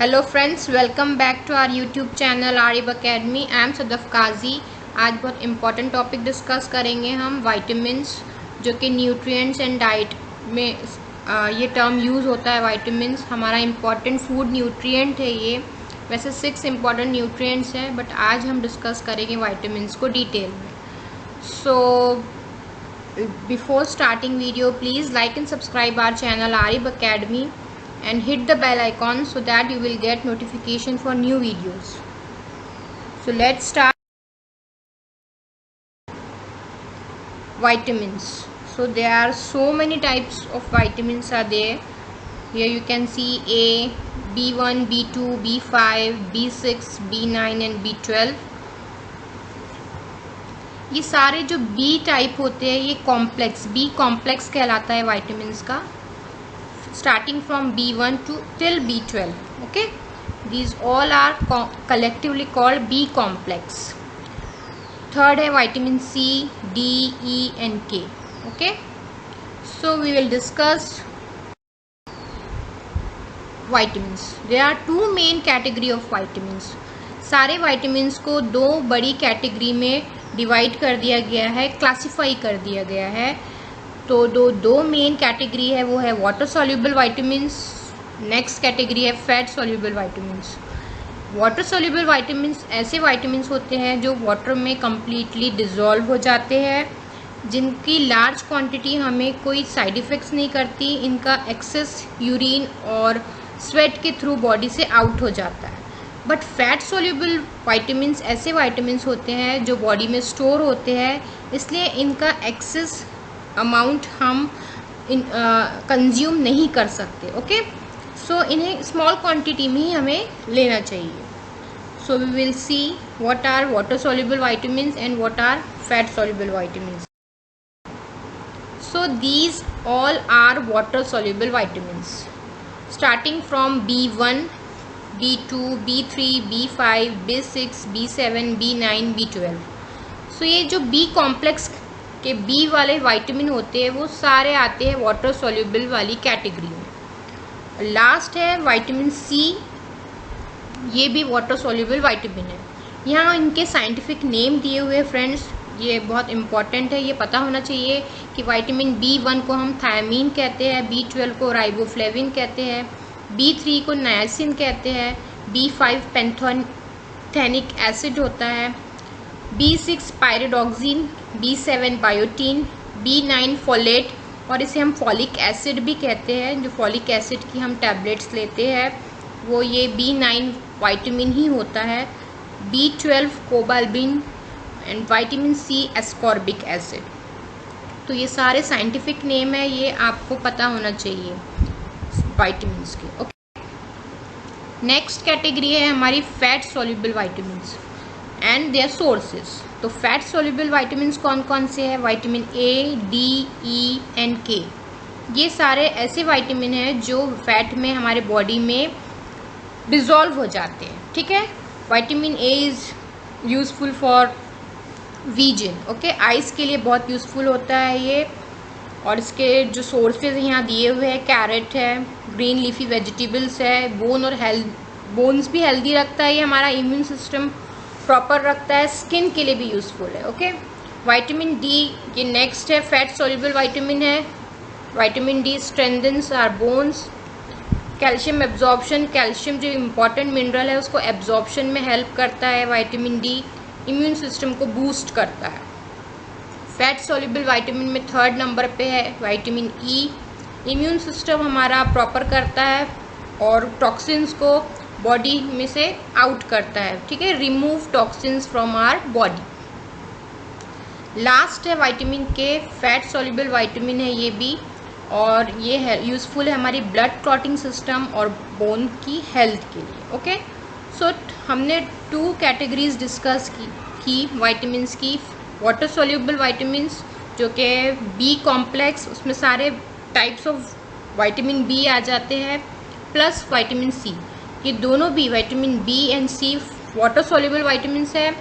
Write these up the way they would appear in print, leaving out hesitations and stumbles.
Hello friends, welcome back to our YouTube channel Arib Academy. I am Sadaf Qazi. आज बहुत important topic discuss करेंगे हम vitamins, जो कि न्यूट्रिएंट्स एंड डाइट में ये टर्म यूज़ होता है। वाइटामिन्स हमारा इम्पॉर्टेंट फूड न्यूट्रिएंट है। ये वैसे 6 इम्पॉर्टेंट न्यूट्रिएंट्स हैं, बट आज हम डिस्कस करेंगे वाइटामिन्स को डिटेल में। So before starting video, please like and subscribe our channel Arib Academy and hit the bell icon so that you will get notification for new videos. So let's start. Vitamins. So there are so many types of vitamins are there. Here you can see A, B1, B2, B5, B6, B9 and B12. ये सारे जो B type होते हैं ये complex, B complex कहलाता है vitamins का, starting from B1 to till B12. Okay, these all are collectively called B complex. Third है vitamin C, D, E and K. Okay, so we will discuss vitamins. There are two main category of vitamins. सारे vitamins को दो बड़ी category में divide कर दिया गया है, क्लासीफाई कर दिया गया है। तो दो मेन कैटेगरी है, वो है water soluble vitamins, next category है fat soluble vitamins. Water soluble vitamins ऐसे वाइटामिन्स होते हैं जो वाटर में कम्प्लीटली डिज़ोल्व हो जाते हैं, जिनकी लार्ज क्वांटिटी हमें कोई साइड इफ़ेक्ट्स नहीं करती। इनका एक्सेस यूरिन और स्वेट के थ्रू बॉडी से आउट हो जाता है। बट फैट सॉल्युबल वाइटामिन्स ऐसे वाइटामिन्स होते हैं जो बॉडी में स्टोर होते हैं, इसलिए इनका एक्सेस अमाउंट हम कंज्यूम नहीं कर सकते। ओके, सो इन्हें स्मॉल क्वांटिटी में ही हमें लेना चाहिए। So we will see what are water soluble vitamins and what are fat soluble vitamins. So these all are water soluble vitamins starting from B1, B2, B3, B5, B6, B7, B9, B12. So ये जो B complex के B वाले vitamin होते हैं वो सारे आते हैं वाटर सॉल्युबल वाली कैटेगरी में। लास्ट है विटामिन C, ये भी वाटर सॉल्युबल वाइटामिन है। यहाँ इनके साइंटिफिक नेम दिए हुए फ्रेंड्स, ये बहुत इंपॉर्टेंट है, ये पता होना चाहिए कि विटामिन B1 को हम थायमीन कहते हैं, B12 को राइबोफ्लेविन कहते हैं, B3 को नायसिन कहते हैं, B5 पैंथेनिक एसिड होता है, B6 pyridoxine, B7 biotin, B9 folate, और इसे हम फॉलिक एसिड भी कहते हैं। जो फॉलिक एसिड की हम टैबलेट्स लेते हैं वो ये B9 विटामिन ही होता है, B12 cobalamin and vitamin C ascorbic acid. तो ये सारे साइंटिफिक नेम है, ये आपको पता होना चाहिए विटामिन्स के। ओके, नेक्स्ट कैटेगरी है हमारी fat soluble vitamins and their sources. तो फैट सॉल्युबल विटामिन्स कौन कौन से हैं? Vitamin A, D, E and K। ये सारे ऐसे विटामिन हैं जो फैट में हमारे बॉडी में डिज़ोल्व हो जाते हैं। ठीक है, vitamin A is useful for vision. Okay, eyes के लिए बहुत यूज़फुल होता है ये। और इसके जो सोर्सेज यहाँ दिए हुए हैं, कैरेट है, ग्रीन लीफी वेजिटेबल्स है, बोन्स भी हेल्दी रखता है, ये हमारा इम्यून सिस्टम प्रॉपर रखता है, स्किन के लिए भी यूज़फुल है। ओके, विटामिन D ये नेक्स्ट है, फैट सॉल्युबल विटामिन है। Vitamin D strengthens our bones. Calcium absorption, calcium जो इम्पॉर्टेंट मिनरल है उसको एब्जॉर्प्शन में हेल्प करता है। विटामिन D इम्यून सिस्टम को बूस्ट करता है। फैट सॉल्युबल विटामिन में थर्ड नंबर पे है विटामिन E। इम्यून सिस्टम हमारा प्रॉपर करता है और टॉक्सिन्स को बॉडी में से आउट करता है। ठीक है, remove toxins from our body. Last है vitamin K, fat soluble vitamin है ये भी, और ये है यूज़फुल है हमारी ब्लड क्लॉटिंग सिस्टम और बोन की हेल्थ के लिए। ओके, सो हमने 2 कैटेगरीज डिस्कस की विटामिन्स की। वाटर सॉल्युबल विटामिन्स जो कि B कॉम्प्लेक्स, उसमें सारे टाइप्स ऑफ विटामिन B आ जाते हैं, प्लस विटामिन C। ये दोनों भी vitamin B and C water soluble vitamins है।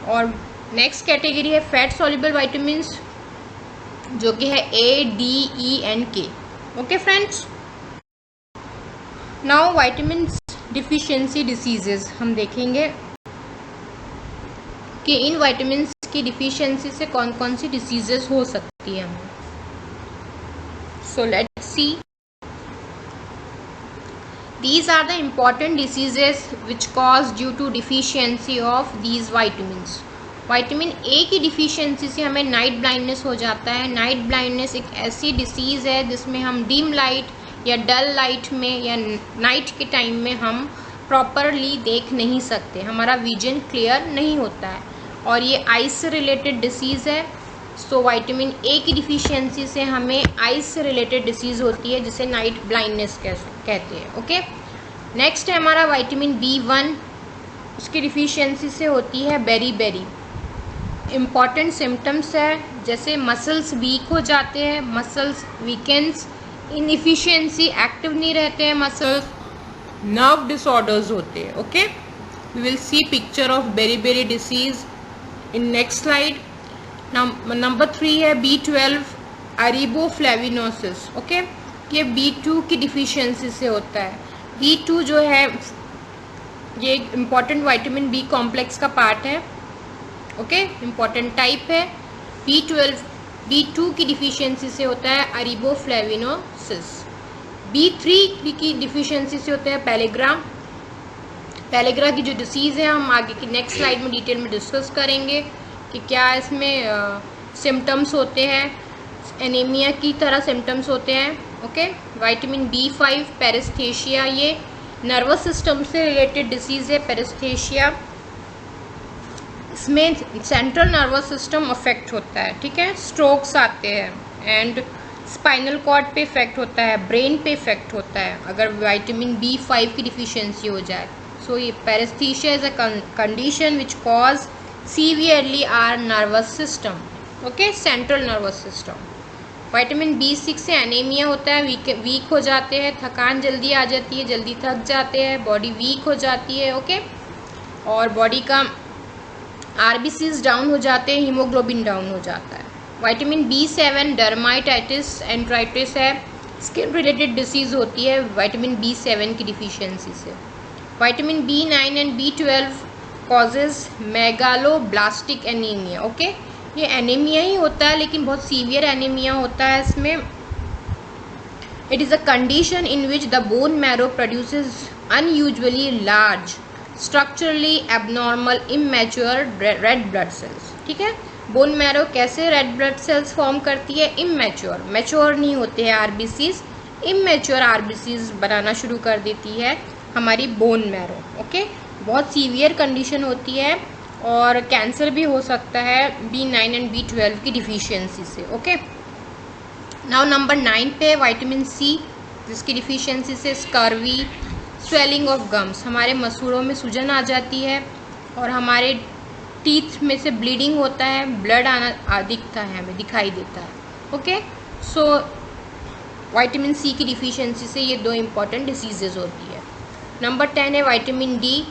और नेक्स्ट कैटेगरी है फैट सॉल्युबल विटामिन्स, जो कि है A, D, E and K। Okay friends, now vitamin deficiency diseases हम देखेंगे कि इन विटामिन की डिफिशियंसी से कौन कौन सी डिसीजेस हो सकती है हमें। So let's see, these are the important diseases which cause due to deficiency of these vitamins। Vitamin A की डिफिशियंसी से हमें नाइट ब्लाइंडनेस हो जाता है। नाइट ब्लाइंडनेस एक ऐसी डिसीज़ है जिसमें हम डिम लाइट या डल लाइट में या नाइट के टाइम में हम प्रॉपरली देख नहीं सकते, हमारा विजन क्लियर नहीं होता है और ये आइस से रिलेटेड डिसीज़ है। सो विटामिन ए की डिफिशियंसी से हमें आइस से रिलेटेड डिसीज़ होती है जिसे नाइट ब्लाइंडनेस कहते हैं। ओके, नेक्स्ट है हमारा विटामिन B1, उसकी डिफिशियंसी से होती है बेरी। इम्पॉर्टेंट सिम्टम्स है जैसे मसल्स वीक हो जाते हैं, मसल्स वीकेंस, इनएफिशिएंसी, एक्टिव नहीं रहते हैं मसल्स, नर्व डिसऑर्डर्स होते हैं। Okay, we will see picture of berry disease in next slide. Number 3 है B12 अरिबोफ्लेविनोसिस। ओके, ये B2 की डिफिशियंसी से होता है। B2 जो है ये एक इम्पॉर्टेंट विटामिन बी कॉम्प्लेक्स का पार्ट है। ओके, इम्पॉर्टेंट टाइप है। B2 की डिफिशियंसी से होता है अरिबोफ्लेविनोसिस। B3 की डिफिशियंसी से होता है पैलेग्रा की जो डिसीज़ है हम आगे की नेक्स्ट स्लाइड में डिटेल में डिस्कस करेंगे कि क्या इसमें सिम्टम्स होते हैं, एनीमिया की तरह सिम्टम्स होते हैं। ओके, विटामिन B5 पेरिस्थेशिया, ये नर्वस सिस्टम से रिलेटेड डिसीज़ है पेरिस्थेशिया। इसमें सेंट्रल नर्वस सिस्टम अफेक्ट होता है, ठीक है, स्ट्रोक्स आते हैं एंड स्पाइनल कॉर्ड पे इफेक्ट होता है, ब्रेन पे इफेक्ट होता है अगर विटामिन B5 की डिफिशियंसी हो जाए। सो ये paresthesia is a condition which cause severely our nervous system. Okay, central nervous system. Vitamin B6 से एनीमिया होता है, वीक हो जाते हैं, थकान जल्दी आ जाती है, जल्दी थक जाते हैं, बॉडी वीक हो जाती है। ओके, और बॉडी का RBCs डाउन हो जाते हैं, हीमोग्लोबिन डाउन हो जाता है। विटामिन B7 डर्माटाइटिस एंट्राइटिस है, स्किन रिलेटेड डिसीज़ होती है विटामिन B7 की डिफिशियंसी से। Vitamin B9 and B12 causes megaloblastic anaemia. Okay, ये एनीमिया ही होता है लेकिन बहुत सीवियर एनीमिया होता है इसमें। It is a condition in which the bone marrow produces unusually large structurally abnormal immature red blood cells. ठीक है, बोन मैरो कैसे रेड ब्लड सेल्स फॉर्म करती है? इमेच्योर, मैच्योर नहीं होते हैं RBCs, इमेच्योर RBCs बनाना शुरू कर देती है हमारी बोन मैरो। ओके, बहुत सीवियर कंडीशन होती है और कैंसर भी हो सकता है B9 एंड B12 की डिफिशियंसी से। ओके, नाउ नंबर 9 पे विटामिन C, जिसकी डिफिशियंसी से स्कर्वी, स्वेलिंग ऑफ गम्स, हमारे मसूड़ों में सूजन आ जाती है और हमारे टीथ में से ब्लीडिंग होता है, ब्लड आना दिखता है, हमें दिखाई देता है। ओके, सो विटामिन C की डिफिशियंसी से ये 2 इम्पॉर्टेंट डिसीजेज होती है। नंबर 10 है विटामिन D,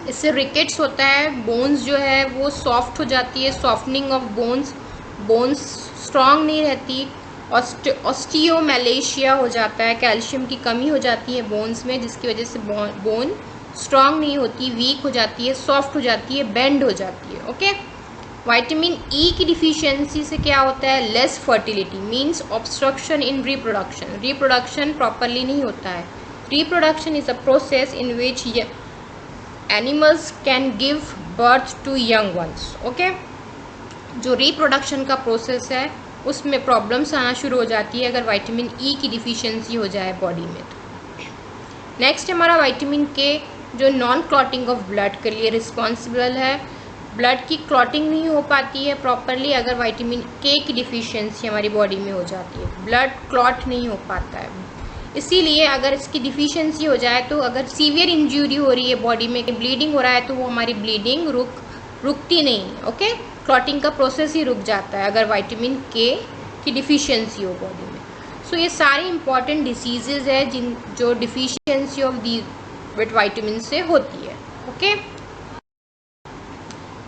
इससे रिकेट्स होता है, बोन्स जो है वो सॉफ्ट हो जाती है, सॉफ्टनिंग ऑफ बोन्स स्ट्रॉन्ग नहीं रहती, ऑस्टियोमैलेशिया हो जाता है, कैल्शियम की कमी हो जाती है बोन्स में जिसकी वजह से बोन स्ट्रॉन्ग नहीं होती, वीक हो जाती है, सॉफ्ट हो जाती है, बेंड हो जाती है। ओके, विटामिन E की डिफिशियंसी से क्या होता है? Less fertility, means obstruction in reproduction properly नहीं होता है। Reproduction is a process in which animals can give birth to young ones. Okay, जो रिप्रोडक्शन का प्रोसेस है उसमें प्रॉब्लम्स आना शुरू हो जाती है अगर विटामिन E की डिफिशियंसी हो जाए बॉडी में तो। नेक्स्ट हमारा विटामिन K, जो नॉन क्लॉटिंग ऑफ ब्लड के लिए रिस्पॉन्सिबल है। ब्लड की क्लॉटिंग नहीं हो पाती है प्रॉपरली अगर विटामिन K की डिफिशियंसी हमारी बॉडी में हो जाती है, ब्लड क्लॉट नहीं हो पाता है। इसीलिए अगर इसकी डिफिशियंसी हो जाए तो अगर सीवियर इंजरी हो रही है बॉडी में, ब्लीडिंग हो रहा है, तो वो हमारी ब्लीडिंग रुकती नहीं। ओके, क्लॉटिंग का प्रोसेस ही रुक जाता है अगर विटामिन K की डिफिशियंसी हो बॉडी में। सो ये सारी इंपॉर्टेंट डिसीजेज है जो डिफिशियंसी ऑफ दी विटामिन से होती है। ओके,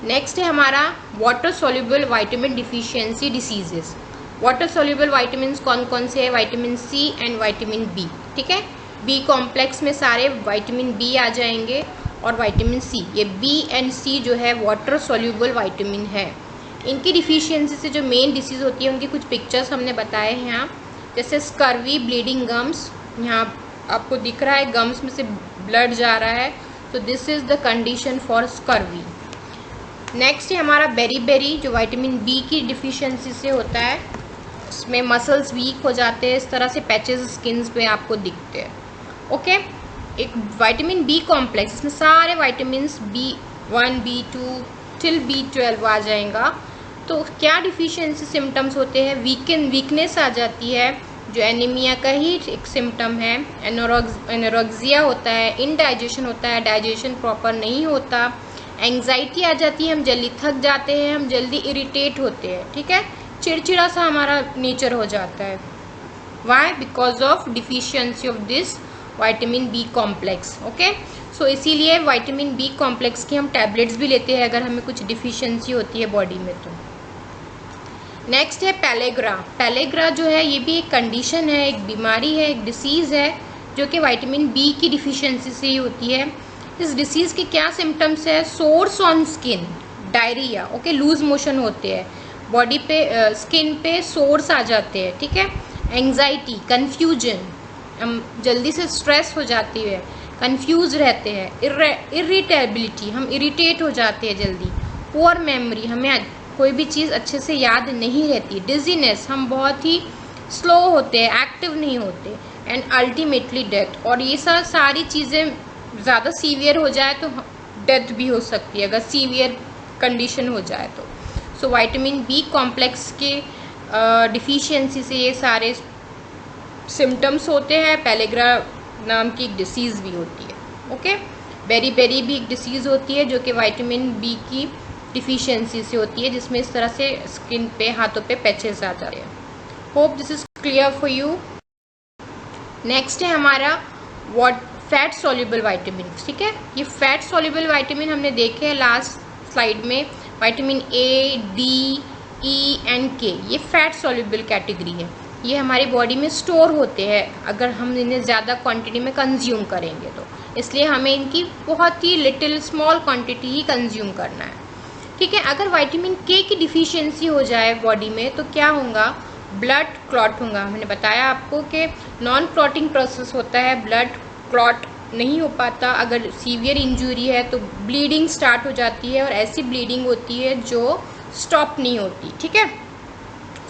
नेक्स्ट है हमारा water soluble vitamin deficiency diseases. Water soluble vitamin कौन कौन से है? Vitamin C and vitamin B। ठीक है, बी कॉम्प्लेक्स में सारे विटामिन बी आ जाएंगे और विटामिन सी, ये बी एंड सी जो है वाटर सोल्यूबल विटामिन है। इनकी डिफिशियंसी से जो मेन डिसीज़ होती है उनकी कुछ पिक्चर्स हमने बताए हैं यहाँ, जैसे स्कर्वी, ब्लीडिंग गम्स, यहाँ आपको दिख रहा है गम्स में से ब्लड जा रहा है, तो this is the condition for scurvy. Next है हमारा बेरी, जो विटामिन बी की डिफिशियंसी से होता है, इसमें मसल्स वीक हो जाते हैं, इस तरह से पैचेस स्किन पे आपको दिखते हैं। ओके, एक विटामिन बी कॉम्प्लेक्स, इसमें सारे vitamin B1, B2 till B12 आ जाएगा। तो क्या डिफिशियंसी सिम्टम्स होते हैं? वीकनेस आ जाती है, जो एनीमिया का ही एक सिम्टम है। एनोरेक्सिया होता है, इनडाइजेशन होता है, डाइजेशन प्रॉपर नहीं होता, एंग्जाइटी आ जाती है, हम जल्दी थक जाते हैं, हम जल्दी इरिटेट होते हैं, ठीक है, चिड़चिड़ा सा हमारा नेचर हो जाता है। Why? Because of deficiency of this vitamin B complex. Okay, so इसीलिए विटामिन बी कॉम्प्लेक्स की हम टैबलेट्स भी लेते हैं अगर हमें कुछ डिफिशियंसी होती है बॉडी में तो। नेक्स्ट है पैलेग्रा जो है ये भी एक कंडीशन है, एक बीमारी है, एक डिसीज़ है जो कि विटामिन बी की डिफिशियंसी से ही होती है। इस डिसीज़ के क्या सिम्टम्स है? Sores on skin, diarrhoea, okay, loose motion होते हैं, बॉडी पे स्किन पे सोर्स आ जाते हैं, ठीक है, एंग्जाइटी, कन्फ्यूजन, हम जल्दी से स्ट्रेस हो जाती है, कंफ्यूज रहते हैं, इरिटेबिलिटी, हम इरिटेट हो जाते हैं जल्दी, पुअर मेमोरी, हमें कोई भी चीज़ अच्छे से याद नहीं रहती, डिजीनेस, हम बहुत ही स्लो होते हैं, एक्टिव नहीं होते, एंड अल्टीमेटली डेथ। और ये सारी चीज़ें ज़्यादा सीवियर हो जाए तो डेथ भी हो सकती है अगर सीवियर कंडीशन हो जाए तो। सो विटामिन बी कॉम्प्लेक्स के डिफिशियंसी से ये सारे सिम्टम्स होते हैं। पैलेग्रा नाम की एक डिसीज़ भी होती है। ओके, बेरी भी एक डिसीज़ होती है जो कि विटामिन बी की डिफिशियंसी से होती है, जिसमें इस तरह से स्किन पे, हाथों पे पैचेस आ जाते हैं। Hope this is clear for you. Next है हमारा फैट सॉल्युबल विटामिन, ठीक है, ये फैट सॉल्युबल विटामिन हमने देखे हैं लास्ट स्लाइड में, vitamin A, D, E and के, ये फैट सॉल्युबल कैटेगरी है। ये हमारी बॉडी में स्टोर होते हैं अगर हम इन्हें ज़्यादा क्वांटिटी में कंज्यूम करेंगे तो, इसलिए हमें इनकी बहुत ही लिटिल स्मॉल क्वांटिटी ही कंज्यूम करना है, ठीक है। अगर विटामिन के की डिफिशियंसी हो जाए बॉडी में तो क्या होगा? ब्लड क्लॉट होगा। मैंने बताया आपको कि नॉन क्लॉटिंग प्रोसेस होता है, ब्लड क्लॉट नहीं हो पाता। अगर सीवियर इंजरी है तो ब्लीडिंग स्टार्ट हो जाती है और ऐसी ब्लीडिंग होती है जो स्टॉप नहीं होती, ठीक है।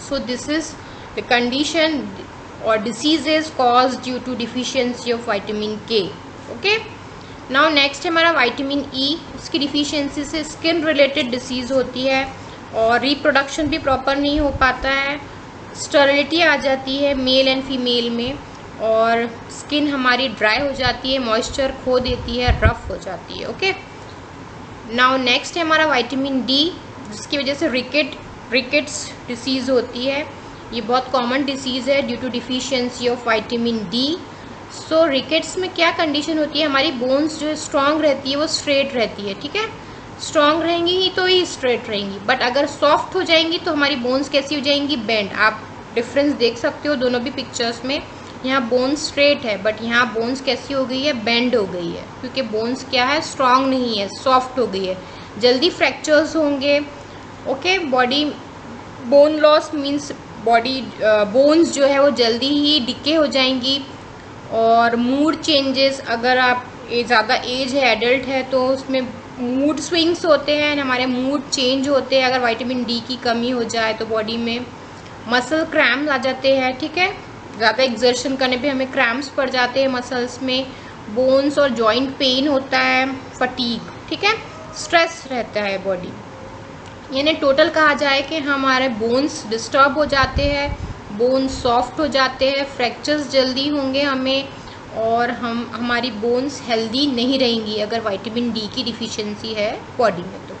So this is the condition और disease is cause due to deficiency of vitamin K. Okay, now next हमारा विटामिन ई, इसकी डिफिशियंसी से स्किन रिलेटेड डिसीज़ होती है और रिप्रोडक्शन भी प्रॉपर नहीं हो पाता है, स्टेरिलिटी आ जाती है मेल एंड फीमेल में, और स्किन हमारी ड्राई हो जाती है, मॉइस्चर खो देती है, रफ हो जाती है। ओके, नाउ नेक्स्ट है हमारा विटामिन डी, जिसकी वजह से रिकेट्स डिसीज़ होती है। ये बहुत कॉमन डिसीज़ है due to deficiency of vitamin D. So rickets में क्या कंडीशन होती है? हमारी बोन्स जो स्ट्रांग रहती है वो स्ट्रेट रहती है, ठीक है, स्ट्रांग रहेंगी ही तो ही स्ट्रेट रहेंगी, बट अगर सॉफ्ट हो जाएंगी तो हमारी बोन्स कैसी हो जाएंगी? बेंड। आप डिफरेंस देख सकते हो दोनों भी पिक्चर्स में, यहाँ बोन्स स्ट्रेट है बट यहाँ बोन्स कैसी हो गई है? बेंड हो गई है, क्योंकि बोन्स क्या है? स्ट्रांग नहीं है, सॉफ्ट हो गई है, जल्दी फ्रैक्चर्स होंगे। Okay, body bone loss means body bones जो है वो जल्दी ही डिके हो जाएंगी। और मूड चेंजेस, अगर आप ज़्यादा एज है, एडल्ट है, तो उसमें मूड स्विंग्स होते हैं, हमारे मूड चेंज होते हैं अगर विटामिन डी की कमी हो जाए तो बॉडी में। मसल क्रैम्स आ जाते हैं, ठीक है, ज़्यादा एक्सर्शन करने पे हमें क्रैम्प्स पड़ जाते हैं मसल्स में। बोन्स और जॉइंट पेन होता है, फटीग, ठीक है, स्ट्रेस रहता है बॉडी। यानी टोटल कहा जाए कि हमारे बोन्स डिस्टर्ब हो जाते हैं, बोन्स सॉफ्ट हो जाते हैं, फ्रैक्चर्स जल्दी होंगे हमें, और हमारी बोन्स हेल्दी नहीं रहेंगी अगर विटामिन डी की डिफिशियंसी है बॉडी में। तो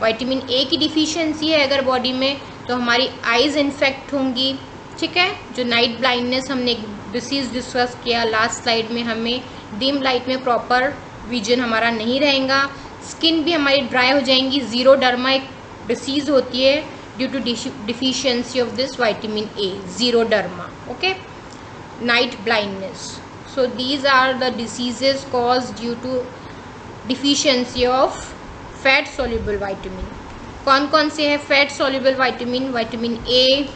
विटामिन ए की डिफिशियंसी है अगर बॉडी में तो हमारी आइज़ इन्फेक्ट होंगी, ठीक है, जो नाइट ब्लाइंडनेस हमने एक डिसीज़ डिस्कस किया लास्ट स्लाइड में, हमें डिम लाइट में प्रॉपर विजन हमारा नहीं रहेगा। स्किन भी हमारी ड्राई हो जाएंगी। ज़ीरोडर्मा एक डिसीज़ होती है due to deficiency of this vitamin A, xeroderma. Okay, night blindness. So these are the diseases caused due to deficiency of fat soluble vitamin. कौन कौन से है fat soluble vitamin? Vitamin A,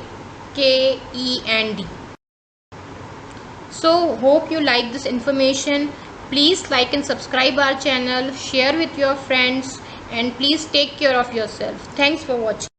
K, E and D. So hope you like this information. Please like and subscribe our channel, share with your friends, and please take care of yourself. Thanks for watching.